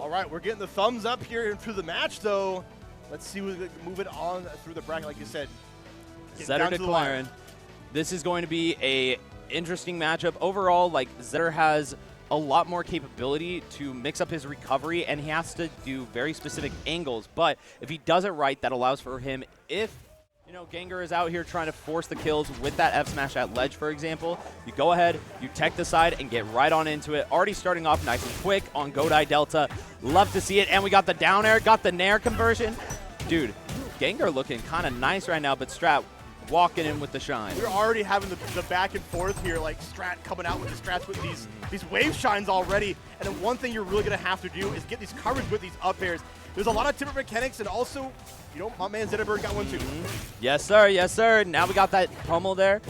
All right, we're getting the thumbs up here through the match, though. Let's see who's moving on through the bracket, like you said. Zetter to Clairen. This is going to be a interesting matchup. Overall, like, Zetter has a lot more capability to mix up his recovery, and he has to do very specific angles. But if he does it right, that allows for him, if you know, Gengur is out here trying to force the kills with that F smash at ledge, for example. You go ahead, you tech the side, and get right on into it. Already starting off nice and quick on Godai Delta. Love to see it. And we got the down air, got the nair conversion. Dude, Gengur looking kind of nice right now, but Strat walking in with the shine. We're already having the back and forth here, like Strat coming out with the strats with these wave shines already. And then one thing you're really going to have to do is get these coverage with these up airs. There's a lot of different mechanics, and also, you know, my man Zetterburn got one too. Yes, sir. Yes, sir. Now we got that pummel there.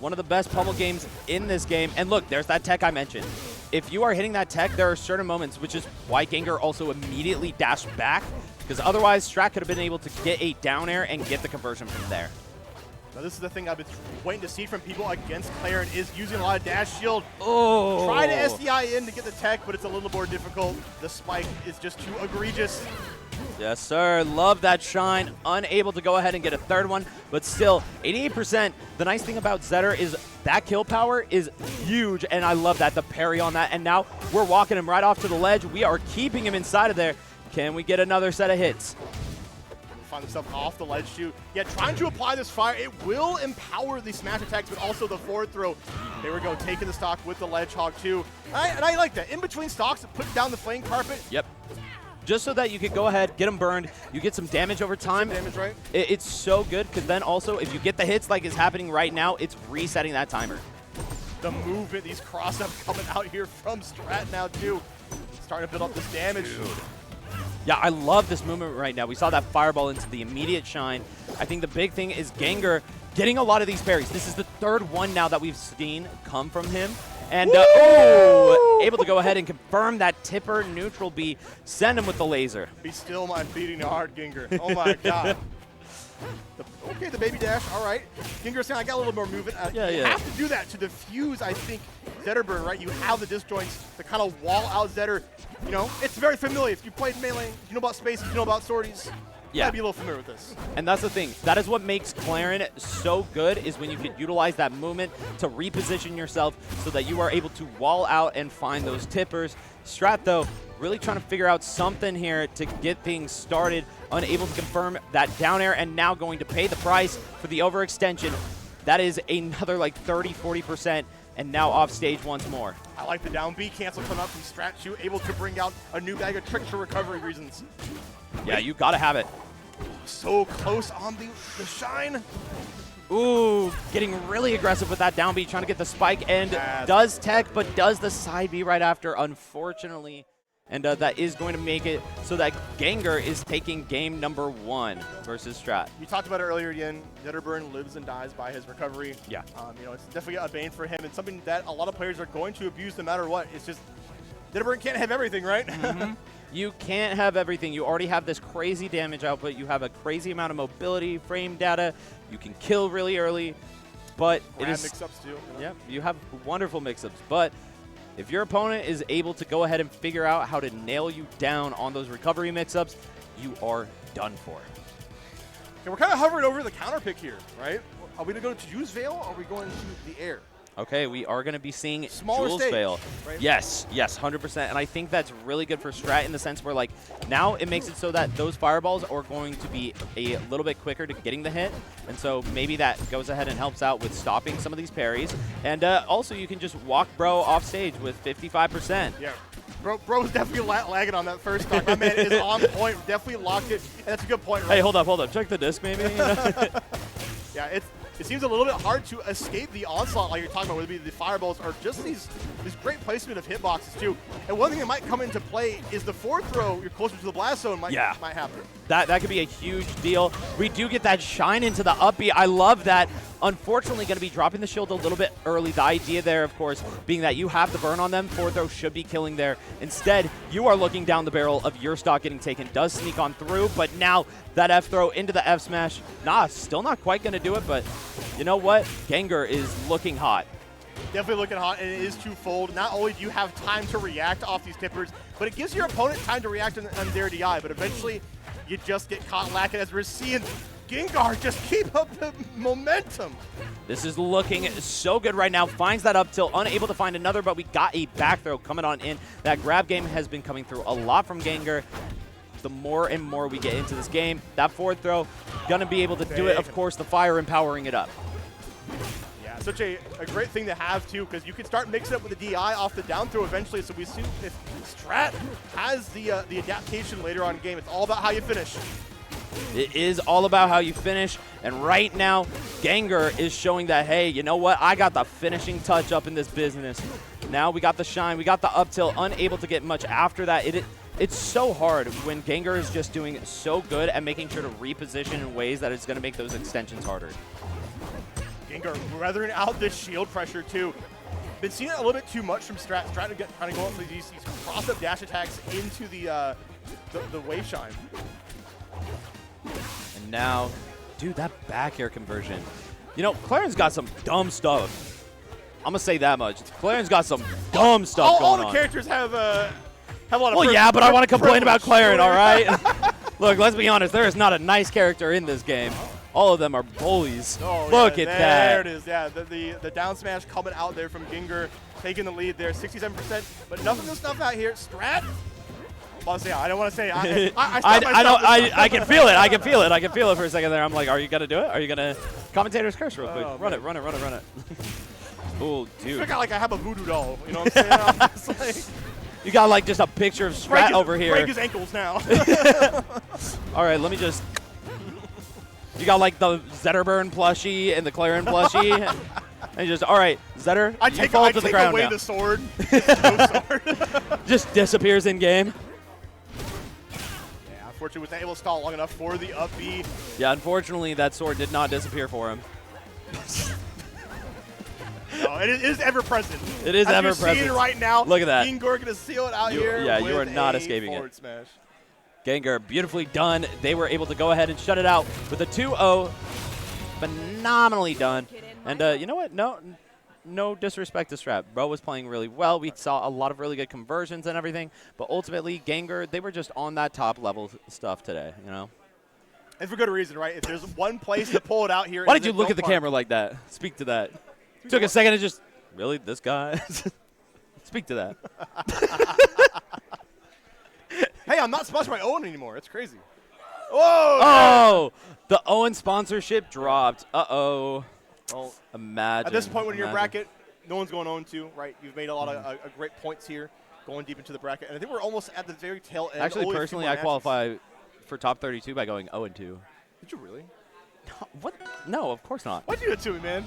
One of the best pummel games in this game. And look, there's that tech I mentioned. If you are hitting that tech, there are certain moments, which is why Gengur also immediately dashed back, because otherwise Strat could have been able to get a down air and get the conversion from there. Now this is the thing I've been waiting to see from people against Clairen, is using a lot of dash shield. Oh! Try to SDI in to get the tech, but it's a little more difficult. The spike is just too egregious. Yes, sir. Love that shine. Unable to go ahead and get a third one, but still, 88%. The nice thing about Zetter is that kill power is huge, and I love that, the parry on that. And now we're walking him right off to the ledge. We are keeping him inside of there. Can we get another set of hits? Find himself off the ledge shoot. Yeah, trying to apply this fire. It will empower the smash attacks, but also the forward throw. There we go, taking the stock with the ledge hog too. And I like that. In between stocks, put down the flame carpet. Yep. Just so that you could go ahead, get them burned, you get some damage over time. Some damage, right? It's so good, because then also, if you get the hits like is happening right now, it's resetting that timer. The movement, these cross-ups coming out here from Strat now too. Starting to build up this damage. Dude. Yeah, I love this movement right now. We saw that fireball into the immediate shine. I think the big thing is Gengur getting a lot of these parries. This is the third one now that we've seen come from him. And, able to go ahead and confirm that tipper neutral B. Send him with the laser. Be still my beating heart, Gengur. Oh my god. Okay, the baby dash, all right. Gengur saying I got a little more movement. You have to do that to defuse, I think, Zetterburn, right? You have the disjoints to kind of wall out Zetter. You know, it's very familiar. If you played Melee, you know about spaces, you know about sorties. Yeah, be a little familiar with this. And that's the thing. That is what makes Clairen so good, is when you can utilize that movement to reposition yourself so that you are able to wall out and find those tippers. Strat, though, really trying to figure out something here to get things started. Unable to confirm that down air, and now going to pay the price for the overextension. That is another like 30–40%, and now off stage once more. I like the down B cancel coming up from Strat shoot, able to bring out a new bag of tricks for recovery reasons. Yeah, you gotta have it. So close on the shine. Ooh, getting really aggressive with that down B, trying to get the spike, and does tech, but does the side B right after, unfortunately. And that is going to make it so that Gengur is taking game number 1 versus Strat. You talked about it earlier, Yen. Zetterburn lives and dies by his recovery. Yeah. You know, it's definitely a bane for him, and something that a lot of players are going to abuse no matter what. It's just Zetterburn can't have everything, right? Mm-hmm. You can't have everything. You already have this crazy damage output. You have a crazy amount of mobility, frame data. You can kill really early, but it is mix-ups too. Yeah, you have wonderful mix-ups, but if your opponent is able to go ahead and figure out how to nail you down on those recovery mix-ups, you are done for. Okay, we're kind of hovering over the counter pick here, right? Are we going to go to Jules Veil, or are we going to the air? Okay, we are going to be seeing Smaller Jules stage, Veil. right? Yes, 100%. And I think that's really good for Strat in the sense where, like, now it makes it so that those fireballs are going to be a little bit quicker to getting the hit. And so maybe that goes ahead and helps out with stopping some of these parries. And also you can just walk Bro off stage with 55%. Yeah. Bro's definitely lagging on that first stock. My man is on point, definitely locked it, and that's a good point, right? Hey, hold up. Check the disc, maybe. Yeah, it seems a little bit hard to escape the onslaught like you're talking about, whether it be the fireballs or just these great placement of hitboxes too. And one thing that might come into play is the forward throw. You're closer to the blast zone might happen. That could be a huge deal. We do get that shine into the up B. I love that. Unfortunately, going to be dropping the shield a little bit early. The idea there, of course, being that you have the burn on them. Forward throw should be killing there. Instead, you are looking down the barrel of your stock getting taken. Does sneak on through, but now that F throw into the F smash. Nah, still not quite going to do it, but you know what? Gengur is looking hot. Definitely looking hot, and it is twofold. Not only do you have time to react off these tippers, but it gives your opponent time to react on their DI, but eventually you just get caught lacking as we're seeing Gengur just keep up the momentum. This is looking so good right now. Finds that up tilt, unable to find another, but we got a back throw coming on in. That grab game has been coming through a lot from Gengur. The more and more we get into this game, that forward throw, gonna be able to do it. Of course, the fire empowering it up. Yeah, such a great thing to have too, because you can start mixing up with the DI off the down throw eventually. So we see if Strat has the adaptation later on in the game. It's all about how you finish. It is all about how you finish, and right now, Gengur is showing that, hey, you know what? I got the finishing touch up in this business. Now we got the shine, we got the up tilt, unable to get much after that. It's so hard when Gengur is just doing so good at making sure to reposition in ways that it's going to make those extensions harder. Gengur weathering out this shield pressure too. Been seeing it a little bit too much from Strat. Strat trying to go up for these cross-up dash attacks into the wave shine. And now, dude, that back air conversion. You know, Clairen's got some dumb stuff. I'm going to say that much. Clairen's got some dumb stuff going on. All the characters have a lot of Well, yeah, but I want to complain about Clairen, all right? Look, let's be honest. There is not a nice character in this game. All of them are bullies. Oh, Look yeah, at that. There it is. Yeah, the down smash coming out there from Gengur, taking the lead there, 67%. But nothing to snuff out here. Strat. Well, I don't want to say. I can feel it. I can feel it. I can feel it for a second there. I'm like, are you gonna do it? Are you gonna? Commentator's curse real quick. Run it. Oh, dude. I feel like I have a voodoo doll. You know what I'm saying? Like, you got like just a picture of Strat over here. Break his ankles now. All right, let me just. You got like the Zetterburn plushie and the Clairen plushie. And just, all right, Zetter, you fall to the ground away now. the sword. No sword. Just disappears in game. Yeah, unfortunately, was not able to stall long enough for the up B. Yeah, unfortunately, that sword did not disappear for him. No, it is ever present. It is ever present. Seeing it right now. Look at that. Gengur gonna seal it out here. Yeah, you are not escaping it. Smash. Gengur, beautifully done. They were able to go ahead and shut it out with a 2-0. Phenomenally done. And you know what? No disrespect to Strat. Bro was playing really well. We saw a lot of really good conversions and everything. But ultimately, Gengur, they were just on that top level stuff today, you know? And for good reason, right? If there's one place to pull it out here. Why did you look at the camera like that? Speak to that. Took a second to just, really? This guy? Speak to that. Hey, I'm not sponsored by Owen anymore. It's crazy. Whoa! Oh! The Owen sponsorship dropped. Uh-oh. Well, imagine. At this point, when you're in your bracket, no one's going 0-2, right? You've made a lot of great points here, going deep into the bracket. And I think we're almost at the very tail end. Actually, personally, I qualify for top 32 by going 0-2. Did you really? No, what? No, of course not. Why'd you do it to me, man?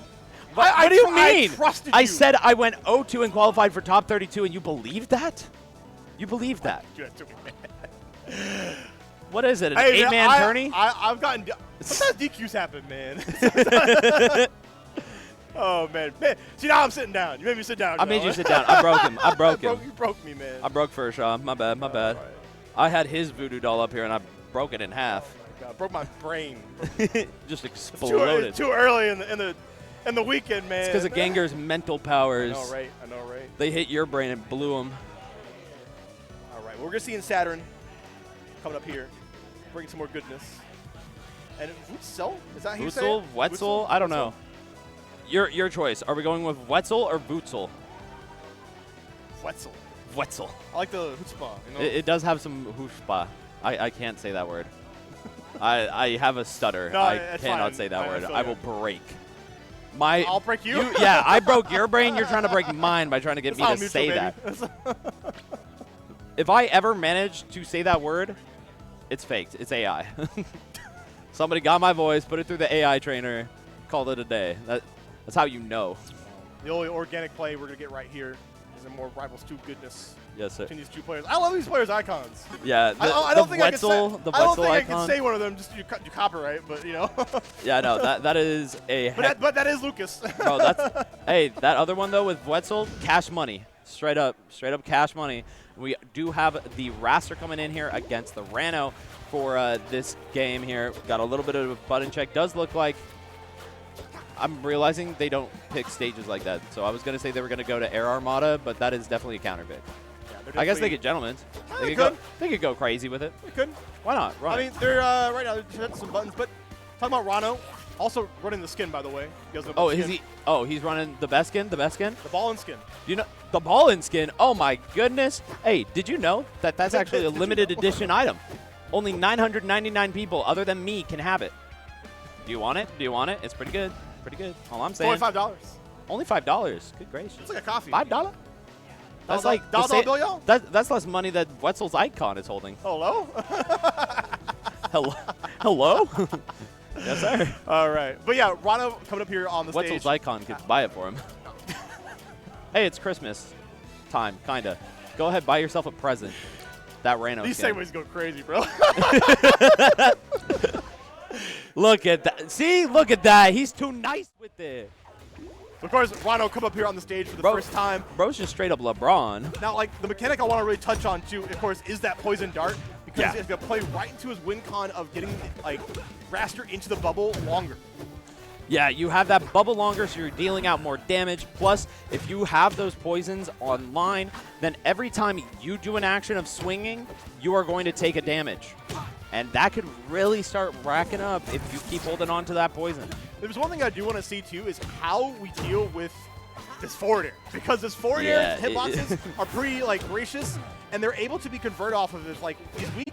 What do you mean? I trusted you. I said I went 0-2 and qualified for top 32, and you believed that? You believed that? You did it to me, man. What is it, an 8-man tourney? I've gotten – sometimes DQs happen, man. Oh, man. See, now I'm sitting down. You made me sit down. I made you sit down. I broke him. I broke him. You broke me, man. I broke Furshaw. My bad. My bad. Right. I had his voodoo doll up here, and I broke it in half. I broke my brain. Just exploded. It's too early in the weekend, man. It's because of Gengur's mental powers. I know, right? I know, right? They hit your brain and blew them. All right. Well, we're going to see in Saturn coming up here, bringing some more goodness. And Wutzel? Is that how you say it? Wetzel? I don't know. Your choice. Are we going with Wetzel or Wutzel? Wetzel. Wetzel. I like the chutzpah. You know? It does have some chutzpah. I can't say that word. I have a stutter. No, I cannot say that word. I will break. I'll break you? Yeah, I broke your brain. You're trying to break mine by trying to get me to say that. If I ever manage to say that word, it's faked. It's AI. Somebody got my voice, put it through the AI trainer, called it a day. That's how you know. The only organic play we're going to get right here is a more Rivals 2 goodness. Yes, sir. Between these two players. I love these players' icons. Yeah, I don't think I can say one of them just to do copyright, but you know. Yeah, no, that is a. But that is Lucas. Bro, that's hey, that other one though with Wetzel, cash money, straight up cash money. We do have the Raster coming in here against the Rano for this game here. Got a little bit of a button check. Does look like I'm realizing they don't pick stages like that. So I was going to say they were going to go to Air Armada, but that is definitely a counter pick. Yeah, I guess they get Gentlemen's. They could go crazy with it. They could. Why not? Run I mean, they're right now they're hitting some buttons, but talking about Rano, also running the skin, by the way. Oh, is he? Oh, he's running the best skin. The best skin. The ball and skin. Do you know the ball and skin? Oh my goodness! Hey, did you know that that's actually a limited edition item? Only 999 people other than me can have it. Do you want it? Do you want it? It's pretty good. Pretty good. All I'm saying. Only $5. Only $5. Good gracious. It's like a coffee. $5? That's like $1 bill, y'all? That's less money that Wetzel's icon is holding. Hello? Hello? Hello? Yes, sir. All right. But yeah, Rano coming up here on the Wetzel's stage. icon could buy it for him. Hey, it's Christmas time, kind of. Go ahead, buy yourself a present. That Rano These skin. segues go crazy, bro. Look at that. See? Look at that. He's too nice with it. Of course, Rano come up here on the stage for the first time. Bro's just straight up LeBron. Now, like, the mechanic I want to really touch on, too, of course, is that poison dart. Because it's going to play right into his win con of getting, like, Raster into the bubble longer. Yeah, you have that bubble longer, so you're dealing out more damage. Plus, if you have those poisons online, then every time you do an action of swinging, you are going to take a damage. And that could really start racking up if you keep holding on to that poison. There's one thing I do want to see, too, is how we deal with this forward air. Because this forward air hitboxes are pretty, like, gracious, and they're able to be converted off of this, like, these weak